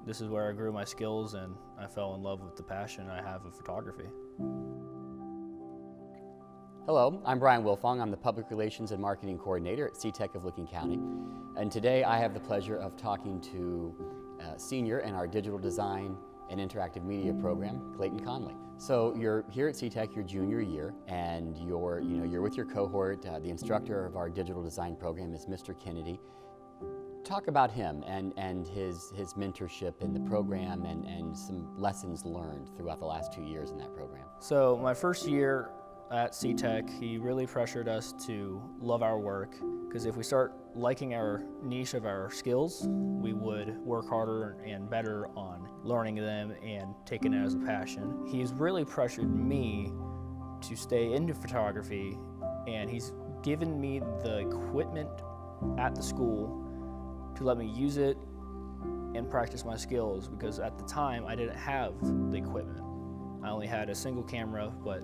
this is where I grew my skills and I fell in love with the passion I have of photography. Hello, I'm Brian Wilfong. I'm the Public Relations and Marketing Coordinator at CTEC of Licking County. And today I have the pleasure of talking to a senior in our digital design and interactive media program, Clayton Conley. So you're here at CTEC your junior year, and you're with your cohort. The instructor of our digital design program is Mr. Kennedy. Talk about him and his mentorship in the program and some lessons learned throughout the last 2 years in that program. So my first year at CTEC, he really pressured us to love our work, because if we start liking our niche of our skills, we would work harder and better on learning them and taking it as a passion. He's really pressured me to stay into photography, and he's given me the equipment at the school to let me use it and practice my skills, because at the time I didn't have the equipment. I only had a single camera, but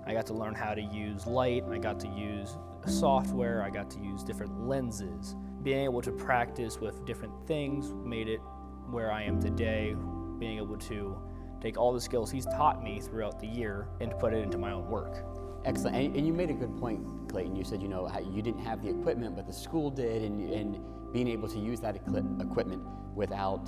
I got to learn how to use light, I got to use software, I got to use different lenses. Being able to practice with different things made it where I am today, being able to take all the skills he's taught me throughout the year and to put it into my own work. Excellent, and you made a good point, Clayton. You said, how you didn't have the equipment, but the school did, and being able to use that equipment without,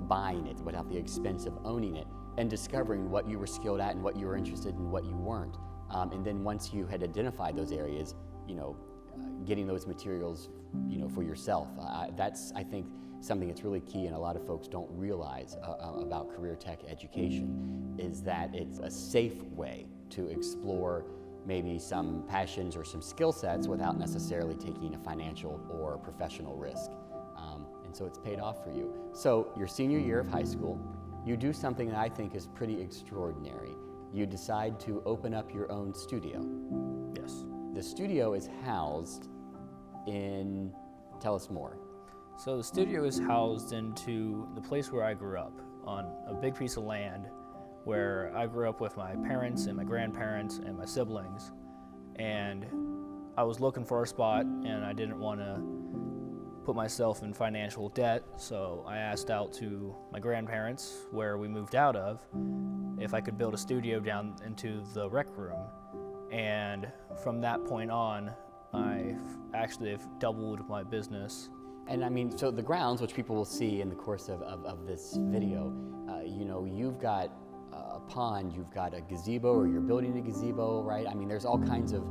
buying it, without the expense of owning it, and discovering what you were skilled at and what you were interested in and what you weren't. And then once you had identified those areas, getting those materials, for yourself. That's, I think, something that's really key, and a lot of folks don't realize about career tech education, is that it's a safe way to explore maybe some passions or some skill sets without necessarily taking a financial or professional risk. And so it's paid off for you. So your senior year of high school, you do something that I think is pretty extraordinary. You decide to open up your own studio. Yes. The studio is housed in, tell us more. So the studio is housed into the place where I grew up, on a big piece of land where I grew up with my parents and my grandparents and my siblings. And I was looking for a spot, and I didn't want to put myself in financial debt, so I asked out to my grandparents, where we moved out of, if I could build a studio down into the rec room. And from that point on, I've actually doubled my business. And I mean, so the grounds, which people will see in the course of this video, you've got a pond, you've got a gazebo, or you're building a gazebo, right? I mean, there's all kinds of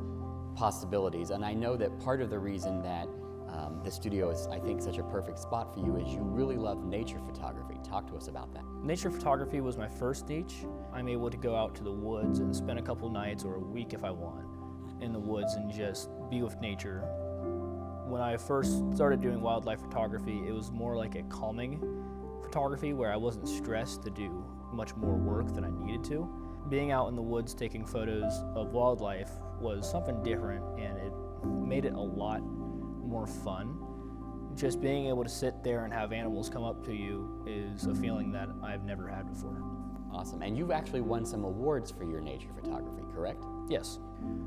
possibilities. And I know that part of the reason that the studio is, I think, such a perfect spot for you is you really love nature photography. Talk to us about that. Nature photography was my first niche. I'm able to go out to the woods and spend a couple nights or a week if I want in the woods and just be with nature. When I first started doing wildlife photography, it was more like a calming photography where I wasn't stressed to do much more work than I needed to. Being out in the woods taking photos of wildlife was something different, and it made it a lot more fun. Just being able to sit there and have animals come up to you is a feeling that I've never had before. Awesome, and you've actually won some awards for your nature photography, correct? Yes.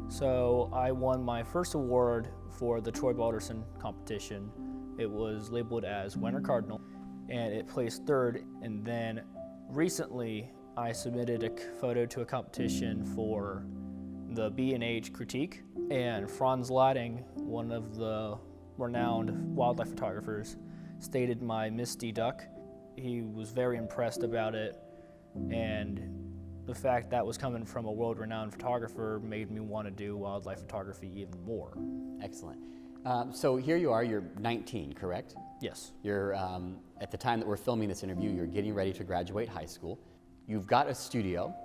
So I won my first award for the Troy Balderson competition. It was labeled as Winter Cardinal, and it placed third. And then recently I submitted a photo to a competition for the B&H critique, and Franz Latting, one of the renowned wildlife photographers, stated my Misty duck. He was very impressed about it, and the fact that was coming from a world-renowned photographer made me want to do wildlife photography even more. Excellent. So here you are, you're 19, correct? Yes. You're, at the time that we're filming this interview, you're getting ready to graduate high school. You've got a studio,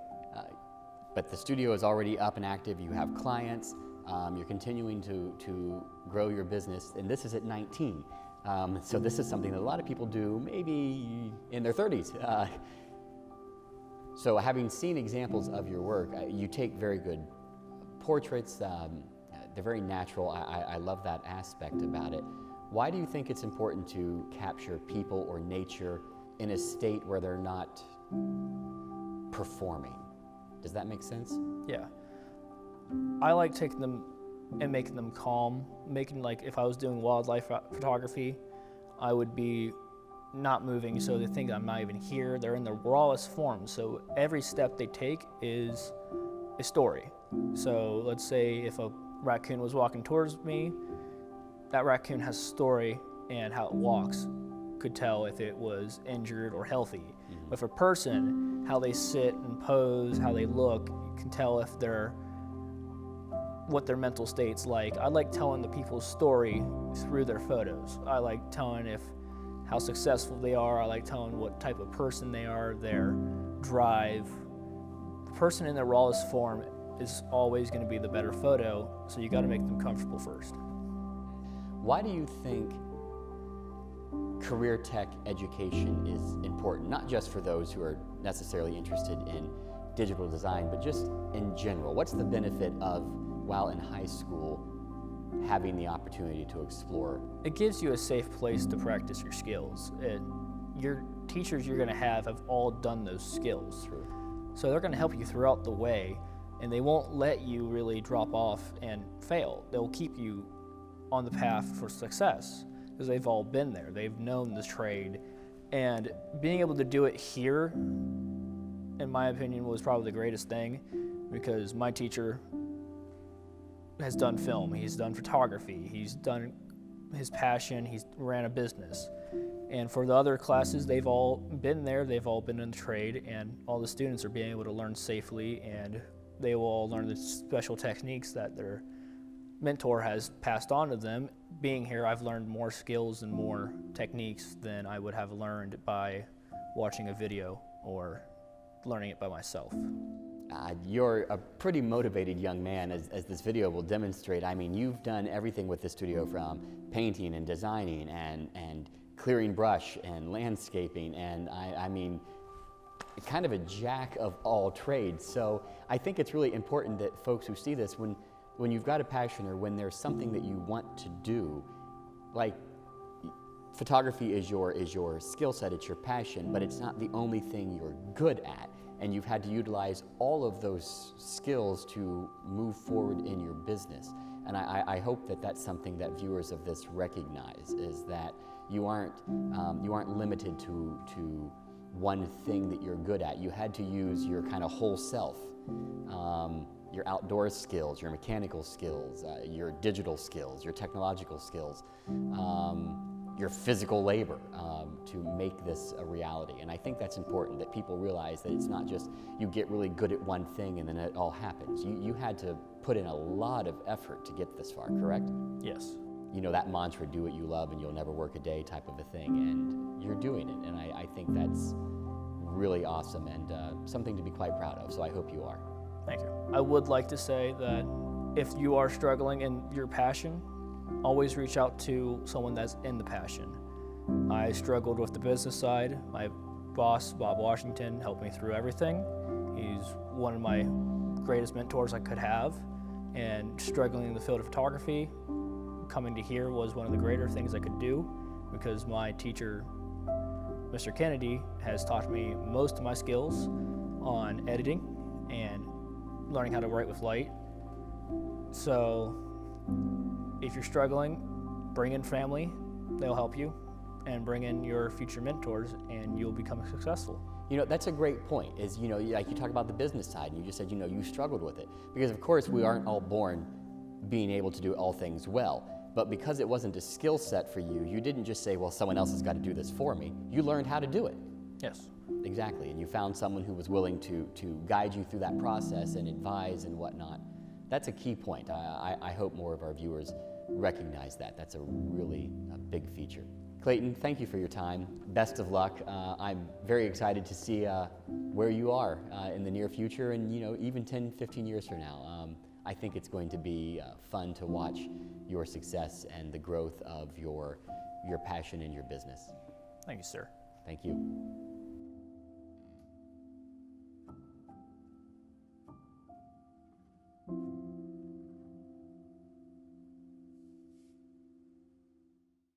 but the studio is already up and active. You have clients. You're continuing to grow your business, and this is at 19. So this is something that a lot of people do maybe in their 30s. So having seen examples of your work, you take very good portraits. They're very natural. I love that aspect about it. Why do you think it's important to capture people or nature in a state where they're not performing? Does that make sense? Yeah. I like taking them and making them calm. Making, like, if I was doing wildlife photography, I would be not moving, so they think I'm not even here. They're in the rawest form, so every step they take is a story. So let's say if a raccoon was walking towards me, that raccoon has a story, and how it walks could tell if it was injured or healthy. But for a person, how they sit and pose, how they look, you can tell if they're what their mental state's like. I like telling the people's story through their photos. I like telling how successful they are. I like telling what type of person they are, their drive. The person in their rawest form is always going to be the better photo, so you got to make them comfortable first. Why do you think career tech education is important, not just for those who are necessarily interested in digital design, but just in general? What's the benefit of, while in high school, having the opportunity to explore? It gives you a safe place to practice your skills. Your teachers you're going to have all done those skills. True. So they're going to help you throughout the way, and they won't let you really drop off and fail. They'll keep you on the path for success because they've all been there. They've known the trade, and being able to do it here, in my opinion, was probably the greatest thing, because my teacher has done film, he's done photography, he's done his passion, he's ran a business. And for the other classes, they've all been there, they've all been in the trade, and all the students are being able to learn safely, and they will all learn the special techniques that their mentor has passed on to them. Being here, I've learned more skills and more techniques than I would have learned by watching a video or learning it by myself. You're a pretty motivated young man, as this video will demonstrate. I mean, you've done everything with this studio, from painting and designing and clearing brush and landscaping, and I mean, kind of a jack of all trades. So I think it's really important that folks who see this, when you've got a passion, or when there's something that you want to do, like photography is your skill set, it's your passion, but it's not the only thing you're good at. And you've had to utilize all of those skills to move forward in your business. And I hope that that's something that viewers of this recognize, is that you aren't limited to one thing that you're good at. You had to use your kind of whole self, your outdoor skills, your mechanical skills, your digital skills, your technological skills, your physical labor to make this a reality. And I think that's important, that people realize that it's not just you get really good at one thing and then it all happens. You had to put in a lot of effort to get this far, correct? Yes. You know, that mantra, do what you love and you'll never work a day type of a thing, and you're doing it. And I think that's really awesome and something to be quite proud of, so I hope you are. Thank you. I would like to say that if you are struggling in your passion, always reach out to someone that's in the passion. I struggled with the business side. My boss, Bob Washington, helped me through everything. He's one of my greatest mentors I could have. And struggling in the field of photography, coming to here was one of the greater things I could do, because my teacher, Mr. Kennedy, has taught me most of my skills on editing and learning how to write with light. So if you're struggling, bring in family, they'll help you, and bring in your future mentors, and you'll become successful. You know, that's a great point, is, you know, like you talk about the business side, and you just said, you know, you struggled with it. Because of course we aren't all born being able to do all things well, but because it wasn't a skill set for you, you didn't just say, well, someone else has got to do this for me. You learned how to do it. Yes. Exactly, and you found someone who was willing to guide you through that process and advise and whatnot. That's a key point. I hope more of our viewers recognize that. That's a really big feature. Clayton, thank you for your time. Best of luck. I'm very excited to see where you are in the near future, and, you know, even 10, 15 years from now. I think it's going to be fun to watch your success and the growth of your passion and your business. Thank you, sir. Thank you.